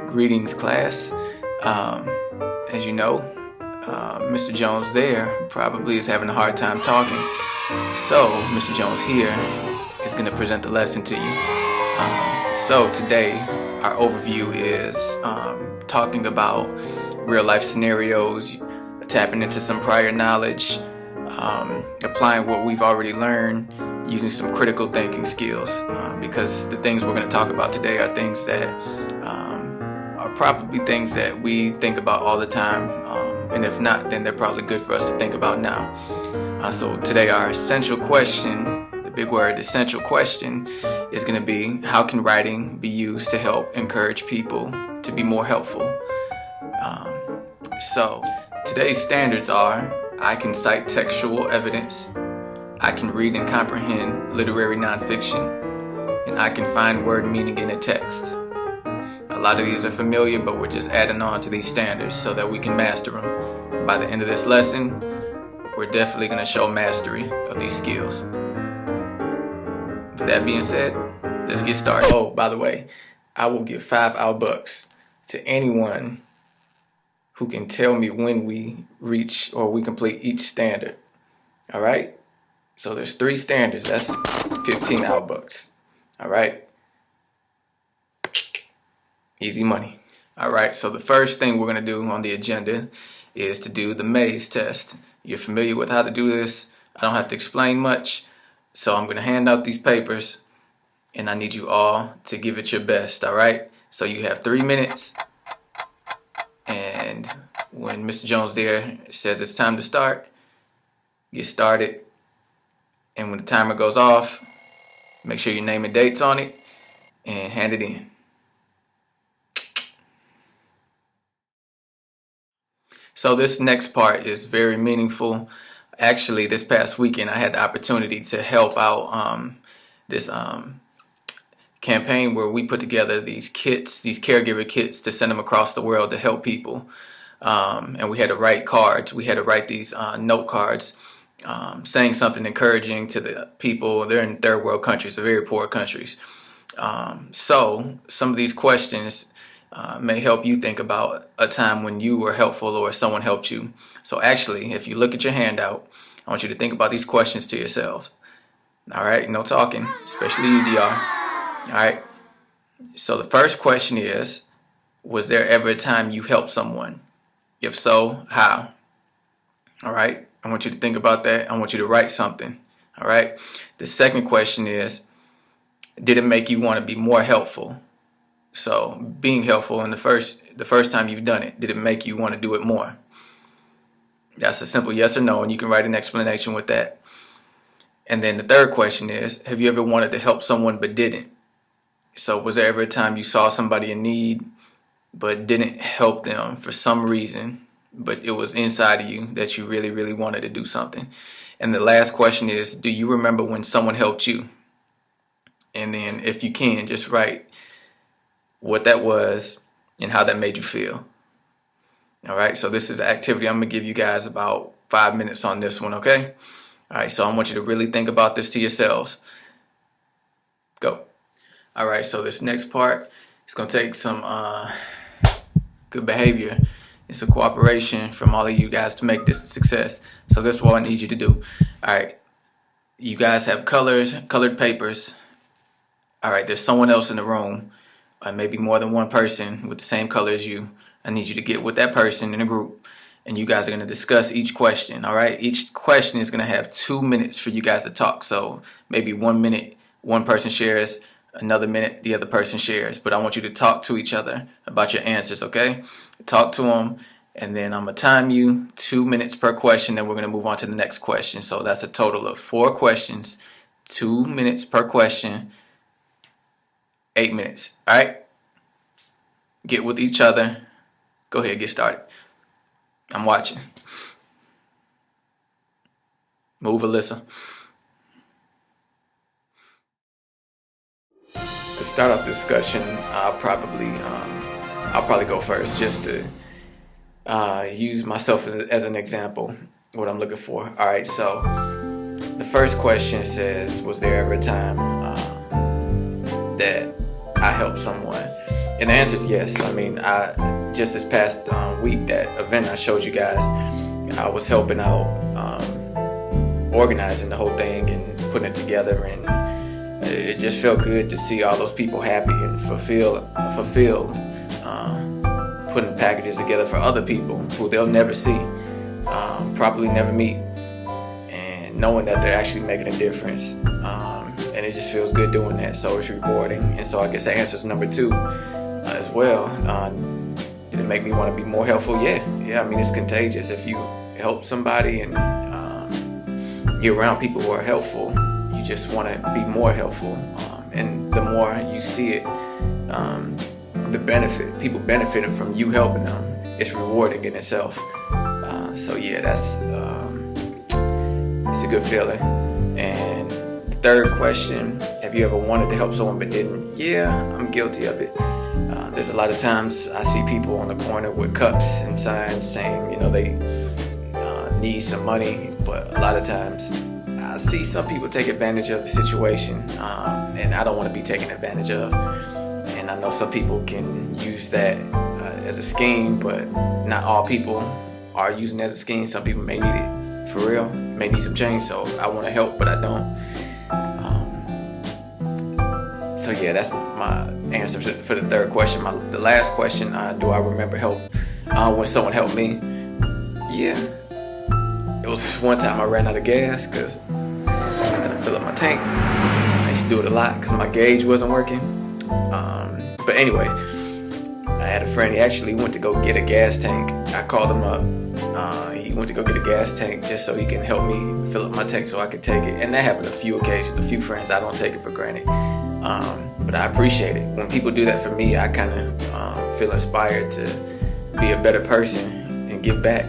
Greetings, class. As you know, Mr. Jones there probably is having a hard time talking. So, Mr. Jones here is going to present the lesson to you. So today, our overview is talking about real life scenarios, tapping into some prior knowledge, applying what we've already learned, using some critical thinking skills, because the things we're going to talk about today are things that are probably things that we think about all the time, and if not, then they're probably good for us to think about now. So today our essential question, the big word essential question, is going to be, how can writing be used to help encourage people to be more helpful? So today's standards are: I can cite textual evidence, I can read and comprehend literary nonfiction, and I can find word meaning in a text. A lot of these are familiar, but we're just adding on to these standards so that we can master them. By the end of this lesson, we're definitely going to show mastery of these skills. With that being said, let's get started. Oh, by the way, I will give $5 to anyone who can tell me when we reach or we complete each standard. All right? So there's 3 standards. That's 15 $. All right? Easy money. All right, so the first thing we're going to do on the agenda is to do the maze test. You're familiar with how to do this. I don't have to explain much. So I'm going to hand out these papers, and I need you all to give it your best, all right? So you have 3 minutes, and when Mr. Jones there says it's time to start, get started. And when the timer goes off, make sure your name and dates on it, and hand it in. So this next part is very meaningful. Actually, this past weekend, I had the opportunity to help out this campaign where we put together these kits, these caregiver kits, to send them across the world to help people. And we had to write cards. We had to write these note cards saying something encouraging to the people. They're in third world countries, they're very poor countries. So some of these questions may help you think about a time when you were helpful or someone helped you. So actually, if you look at your handout, I want you to think about these questions to yourselves. All right, no talking, especially you, DR. All right, so the first question is, was there ever a time you helped someone? If so, how? All right, I want you to think about that. I want you to write something. All right, the second question is, did it make you want to be more helpful? So being helpful in the first time you've done it, did it make you want to do it more? That's a simple yes or no, and you can write an explanation with that. And then the third question is, have you ever wanted to help someone but didn't? So was there ever a time you saw somebody in need but didn't help them for some reason, but it was inside of you that you really, really wanted to do something? And the last question is, do you remember when someone helped you? And then if you can, just write what that was and how that made you feel. All right, so this is an activity. I'm going to give you guys about 5 minutes on this one, okay? All right, so I want you to really think about this to yourselves. Go. All right, so this next part is going to take some good behavior and some cooperation from all of you guys to make this a success. So this is what I need you to do. All right, you guys have colored papers. All right, there's someone else in the room, maybe more than one person with the same color as you. I need you to get with that person in a group, and you guys are going to discuss each question. All right, each question is going to have 2 minutes for you guys to talk. So maybe 1 minute one person shares, another minute the other person shares, but I want you to talk to each other about your answers. Okay, talk to them, and then I'm going to time you 2 minutes per question. Then we're going to move on to the next question. So that's a total of 4 questions, 2 minutes per question, 8 minutes. All right, get with each other. Go ahead, get started. I'm watching. Move, Alyssa. To start off the discussion, I'll probably go first, just to use myself as an example, what I'm looking for. All right, so the first question says, was there ever a time that I helped someone? And the answer is yes. I mean, I just this past week, that event I showed you guys, I was helping out, organizing the whole thing and putting it together, and it just felt good to see all those people happy and fulfilled, putting packages together for other people who they'll never see, probably never meet, and knowing that they're actually making a difference. And it just feels good doing that, so it's rewarding. And so I guess the answer is number 2 as well. Did it make me want to be more helpful? Yeah. I mean, it's contagious. If you help somebody and you're around people who are helpful, you just want to be more helpful. And the more you see it, the benefit, people benefiting from you helping them, it's rewarding in itself. So yeah, it's a good feeling. And the third question, have you ever wanted to help someone but didn't? Yeah, I'm guilty of it. There's a lot of times I see people on the corner with cups and signs saying, they need some money, but a lot of times I see some people take advantage of the situation, and I don't want to be taken advantage of. And I know some people can use that as a scheme, but not all people are using it as a scheme. Some people may need it for real, may need some change, so I want to help, but I don't. So yeah, that's my answer for the third question. The last question, do I remember help when someone helped me? Yeah. It was just one time I ran out of gas because I had to fill up my tank. I used to do it a lot because my gauge wasn't working. But anyway, I had a friend, he actually went to go get a gas tank. I called him up. He went to go get a gas tank just so he can help me fill up my tank so I could take it. And that happened a few occasions, a few friends. I don't take it for granted. But I appreciate it. When people do that for me, I kind of feel inspired to be a better person and give back.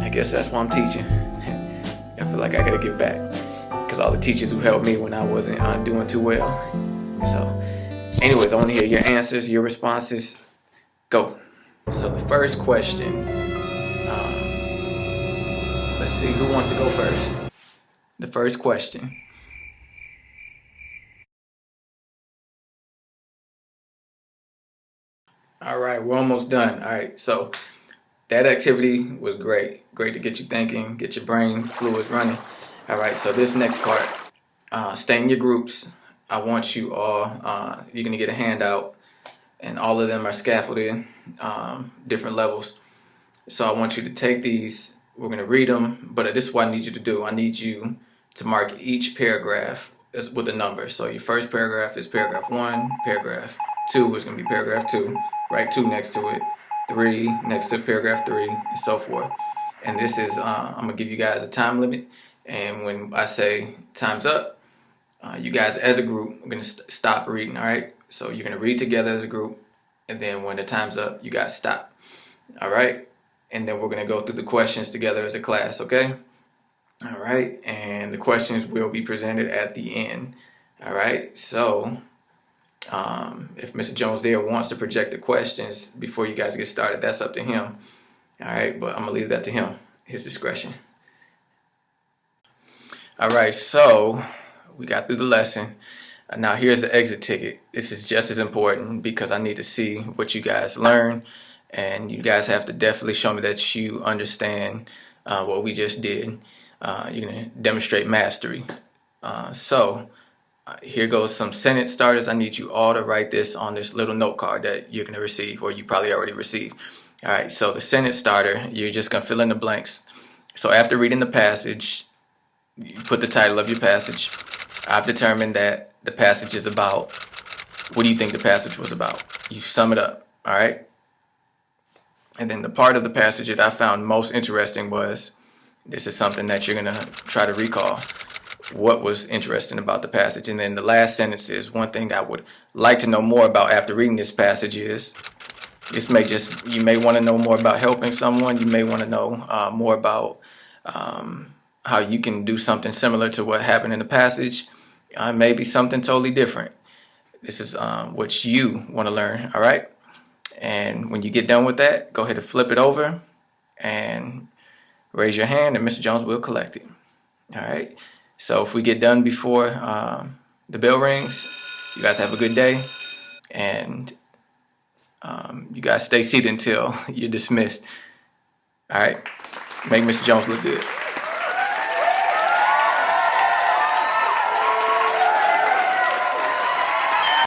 I guess that's why I'm teaching. I feel like I gotta give back because all the teachers who helped me when I wasn't doing too well. So anyways, I want to hear your answers, your responses. Go. So the first question, let's see who wants to go first. The first question. All right, we're almost done. All right, so that activity was great. Great to get you thinking, get your brain fluids running. All right, so this next part, stay in your groups. I want you all, you're gonna get a handout, and all of them are scaffolded, different levels. So I want you to take these, we're gonna read them, but this is what I need you to do. I need you to mark each paragraph with a number. So your first paragraph is paragraph 1, paragraph 2 is gonna be paragraph 2, write 2 next to it, 3 next to paragraph 3, and so forth. And this is, I'm gonna give you guys a time limit, and when I say time's up, you guys as a group are gonna stop reading, all right? So you're gonna read together as a group, and then when the time's up, you guys stop, all right? And then we're gonna go through the questions together as a class, okay? All right, and the questions will be presented at the end, all right? So if Mr. Jones there wants to project the questions before you guys get started, that's up to him, all right? But I'm gonna leave that to him, his discretion. All right, so we got through the lesson. Now here's the exit ticket. This is just as important because I need to see what you guys learn, and you guys have to definitely show me that you understand what we just did. You're gonna demonstrate mastery. Here goes some sentence starters. I need you all to write this on this little note card that you're gonna receive, or you probably already received. All right, so the sentence starter, you're just gonna fill in the blanks. So after reading the passage, you put the title of your passage. I've determined that the passage is about, what do you think the passage was about? You sum it up, all right? And then the part of the passage that I found most interesting was, this is something that you're gonna try to recall. What was interesting about the passage? And then the last sentence is, one thing I would like to know more about after reading this passage is, you may want to know more about helping someone. You may want to know more about how you can do something similar to what happened in the passage. Maybe something totally different. This is what you want to learn, all right? And when you get done with that, go ahead and flip it over and raise your hand, and Mr. Jones will collect it, all right? So if we get done before the bell rings, you guys have a good day, and you guys stay seated until you're dismissed. All right, make Mr. Jones look good.